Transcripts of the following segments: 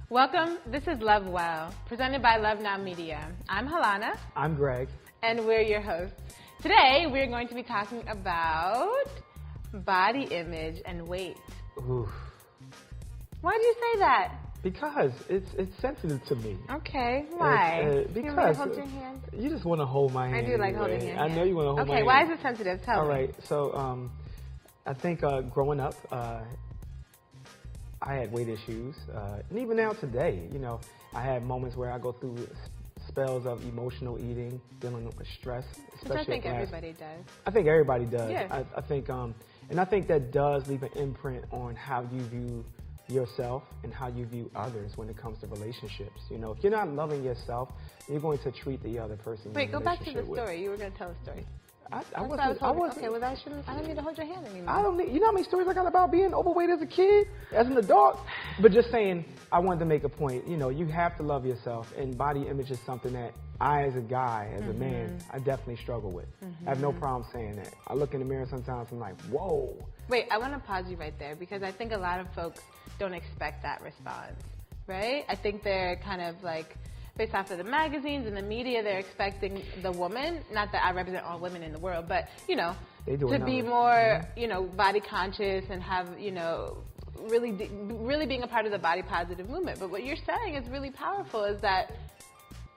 Welcome. This is Love Well, presented by Love Now Media. I'm Helanah. I'm Greg. And we're your hosts. Today, we're going to be talking about body image and weight. Oof. Why do you say that? Because it's sensitive to me. Okay. Why? Because you hold your hand? You just want to hold my hand. I do like holding your hand. I know you want to hold my hand. Okay, why is it sensitive? Tell me. All right. So I think growing up, I had weight issues, and even now today, you know, I have moments where I go through spells of emotional eating, dealing with stress. Which I think everybody does. I think everybody does. Yeah. I think, and I think that does leave an imprint on how you view yourself and how you view others when it comes to relationships. You know, if you're not loving yourself, you're going to treat the other person. Wait, go back to the story. You were going to tell a story. I wasn't. Okay, well, I don't need to hold your hand anymore. I don't need. You know how many stories I got about being overweight as a kid, as an adult? But just saying, I wanted to make a point. You know, you have to love yourself, and body image is something that I, as a guy, as a man, I definitely struggle with. I have no problem saying that. I look in the mirror sometimes, I'm like, whoa. Wait, I want to pause you right there because I think a lot of folks don't expect that response, right? I think they're kind of like, based off of the magazines and the media, they're expecting the woman, not that I represent all women in the world, but, you know, to be more, you know, body conscious and have, you know, really being a part of the body positive movement. But what you're saying is really powerful is that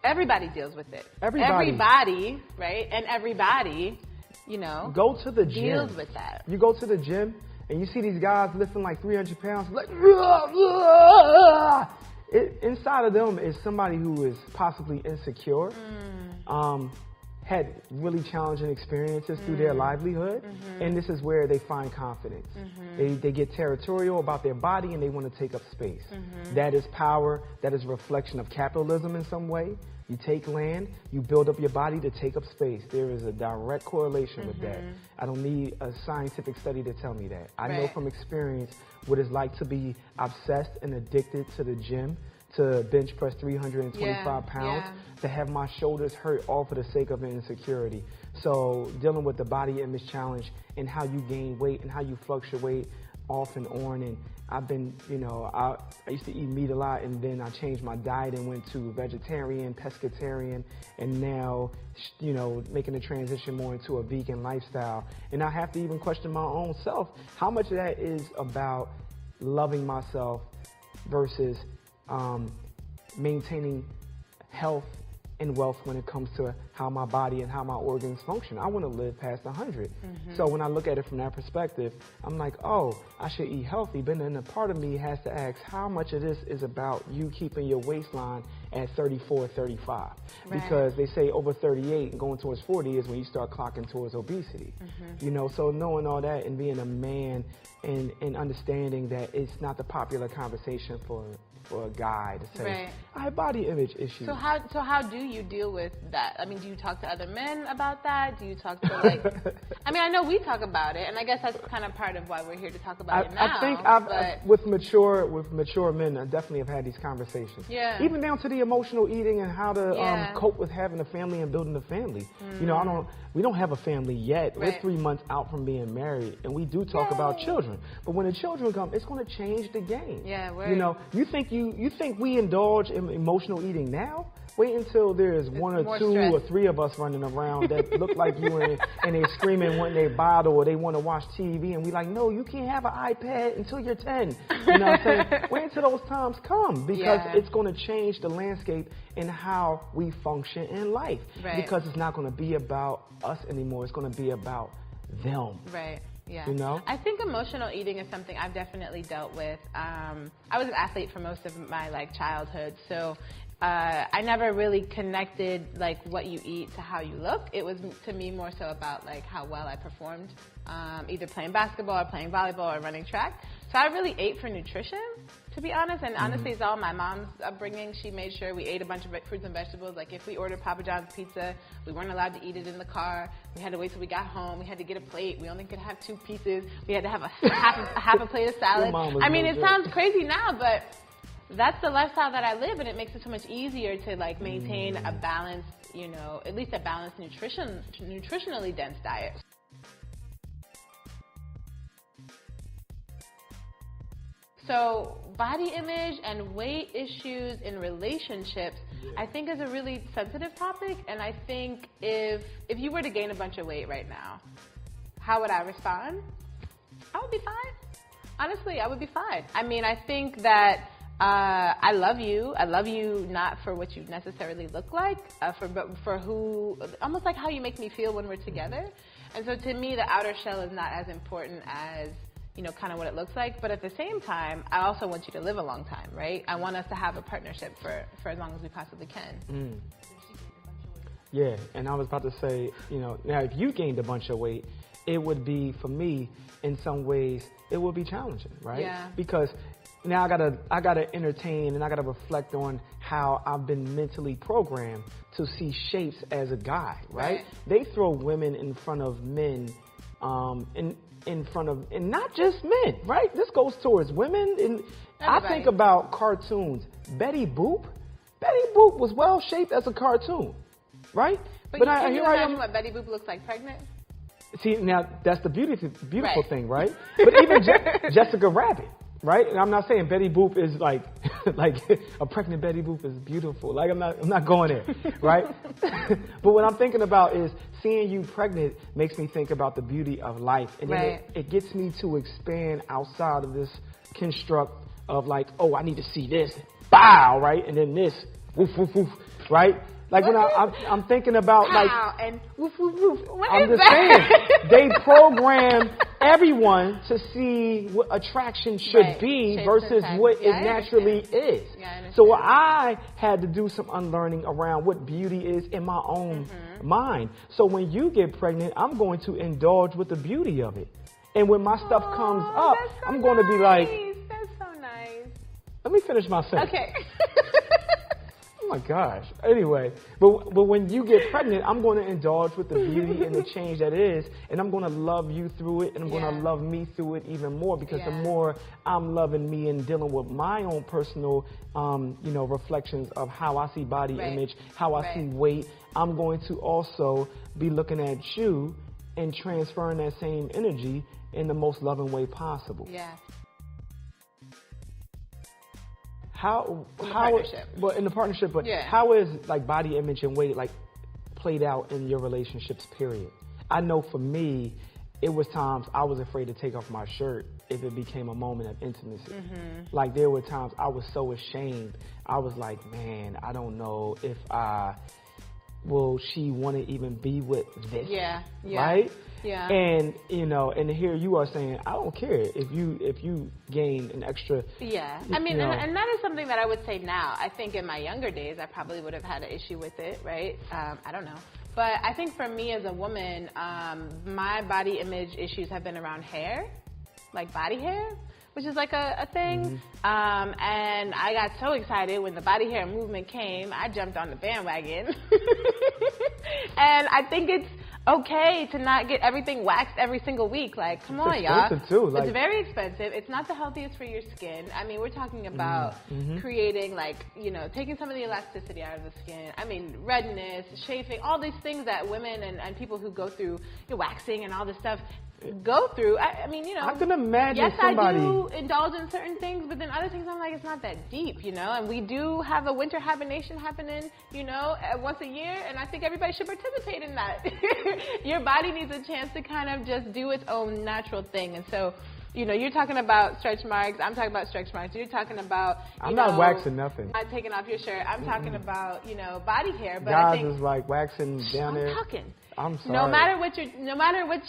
everybody deals with it. Everybody, right? And everybody, you know, go to the gym. Deals with that. You go to the gym and you see these guys lifting like 300 pounds, like, inside of them is somebody who is possibly insecure, had really challenging experiences through their livelihood, and this is where they find confidence. They get territorial about their body and they want to take up space. That is power. That is a reflection of capitalism in some way. You take land, you build up your body to take up space. There is a direct correlation with that. I don't need a scientific study to tell me that. I know from experience what it's like to be obsessed and addicted to the gym, to bench press 325 pounds, to have my shoulders hurt all for the sake of insecurity. So dealing with the body image challenge and how you gain weight and how you fluctuate off and on. And I've been, you know, I used to eat meat a lot, and then I changed my diet and went to vegetarian, pescatarian, and now, you know, making the transition more into a vegan lifestyle. And I have to even question my own self. How much of that is about loving myself versus maintaining health and wealth when it comes to how my body and how my organs function. I want to live past 100. So when I look at it from that perspective, I'm like, oh, I should eat healthy. But then a part of me has to ask how much of this is about you keeping your waistline at 34, 35. Because they say over 38 and going towards 40 is when you start clocking towards obesity. You know, so knowing all that and being a man and understanding that it's not the popular conversation for a guy to say, I have body image issues. So how do you deal with that? I mean, do you talk to other men about that? Do you talk to, like, I mean, I know we talk about it, and I guess that's kind of part of why we're here to talk about it now. I think with mature men, I definitely have had these conversations. Yeah. Even down to the emotional eating and how to cope with having a family and building a family. You know, we don't have a family yet. We're 3 months out from being married, and we do talk about children. But when the children come, it's going to change the game. Yeah, you know, you think we indulge in emotional eating now? Wait until there's one or two or three of us running around that look like you and they're screaming when they bottle or they want to watch TV, and we like, no, you can't have an iPad until you're 10. You know what I'm saying? Wait until those times come, because it's going to change the landscape in how we function in life. Because it's not going to be about us anymore. It's going to be about them. Yeah. You know? I think emotional eating is something I've definitely dealt with. I was an athlete for most of my childhood, so I never really connected what you eat to how you look. It was to me more so about how well I performed, either playing basketball or playing volleyball or running track. So I really ate for nutrition, to be honest. And honestly, it's all my mom's upbringing. She made sure we ate a bunch of fruits and vegetables. Like if we ordered Papa John's pizza, we weren't allowed to eat it in the car. We had to wait till we got home. We had to get a plate. We only could have 2 pieces. We had to have a half a plate of salad. I mean, it sounds crazy now, but that's the lifestyle that I live, and it makes it so much easier to like maintain a balanced, you know, at least a balanced nutritionally dense diet. So body image and weight issues in relationships, I think is a really sensitive topic. And I think if you were to gain a bunch of weight right now, how would I respond? I would be fine. Honestly, I would be fine. I mean, I think that I love you. I love you not for what you necessarily look like, but for who, almost like how you make me feel when we're together. And so to me, the outer shell is not as important as, you know, kind of what it looks like. But at the same time, I also want you to live a long time, right? I want us to have a partnership for as long as we possibly can. Yeah, and I was about to say, you know, now if you gained a bunch of weight, it would be, for me, in some ways, it would be challenging, right? Yeah. Because now I gotta entertain and I gotta reflect on how I've been mentally programmed to see shapes as a guy, right? They throw women in front of men, in front of, and not just men, right? This goes towards women. And I think about cartoons. Betty Boop was well shaped as a cartoon, right? But can you imagine what Betty Boop looks like pregnant? See, now that's the beautiful thing, right? But even Jessica Rabbit, right? And I'm not saying Betty Boop is like a pregnant Betty Boop is beautiful. Like I'm not going there, right? But what I'm thinking about is seeing you pregnant makes me think about the beauty of life, and then it gets me to expand outside of this construct of like, oh, I need to see this, bow, right, and then this, woof woof woof, right? Like when I'm thinking about like, and woof woof woof. I'm just saying, they program everyone to see what attraction should be versus what it naturally is. So I had to do some unlearning around what beauty is in my own mind. So when you get pregnant, I'm going to indulge with the beauty of it. And when my stuff comes up, I'm going to be like, that's so nice. Let me finish my sentence. Okay. Oh my gosh. Anyway, but when you get pregnant, I'm going to indulge with the beauty and the change that is, and I'm going to love you through it, and I'm going to love me through it even more, because the more I'm loving me and dealing with my own personal, you know, reflections of how I see body image, how I see weight, I'm going to also be looking at you and transferring that same energy in the most loving way possible. Yeah. How in the partnership, but Yeah. how is like body image and weight like played out in your relationships, period? I know for me, it was times I was afraid to take off my shirt if it became a moment of intimacy. Mm-hmm. Like there were times I was so ashamed. I was like, man, I don't know if will she want to even be with this? Yeah. Right? Yeah. And you know, and here you are saying, I don't care if you gain an extra. Yeah. I mean, and that is something that I would say now. I think in my younger days, I probably would have had an issue with it, right? I don't know. But I think for me as a woman, my body image issues have been around hair, like body hair, which is like a thing. Mm-hmm. And I got so excited when the body hair movement came, I jumped on the bandwagon. And I think it's okay to not get everything waxed every single week. Like, come on, y'all. Too. It's very expensive. It's not the healthiest for your skin. I mean, we're talking about creating, like, you know, taking some of the elasticity out of the skin. I mean, redness, chafing, all these things that women and people who go through waxing and all this stuff go through. I mean, you know, I can imagine yes, somebody. I do indulge in certain things, but then other things I'm like, it's not that deep, you know. And we do have a winter hibernation happening, you know, once a year, and I think everybody should participate in that. Your body needs a chance to kind of just do its own natural thing, and so. You know, you're talking about stretch marks. I'm talking about stretch marks. You're talking about. I'm not waxing nothing. Not taking off your shirt. I'm talking about, you know, body hair. But guys I think is like waxing down there. I'm talking. I'm sorry. No matter what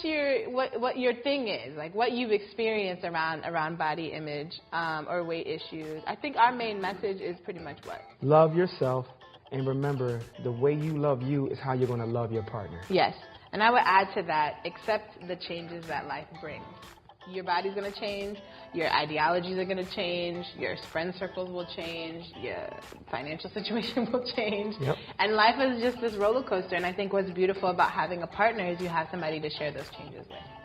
your thing is, like what you've experienced around body image or weight issues, I think our main message is pretty much what? Love yourself, and remember, the way you love you is how you're going to love your partner. Yes, and I would add to that, accept the changes that life brings. Your body's going to change, your ideologies are going to change, your friend circles will change, your financial situation will change. Yep. And life is just this roller coaster. And I think what's beautiful about having a partner is you have somebody to share those changes with.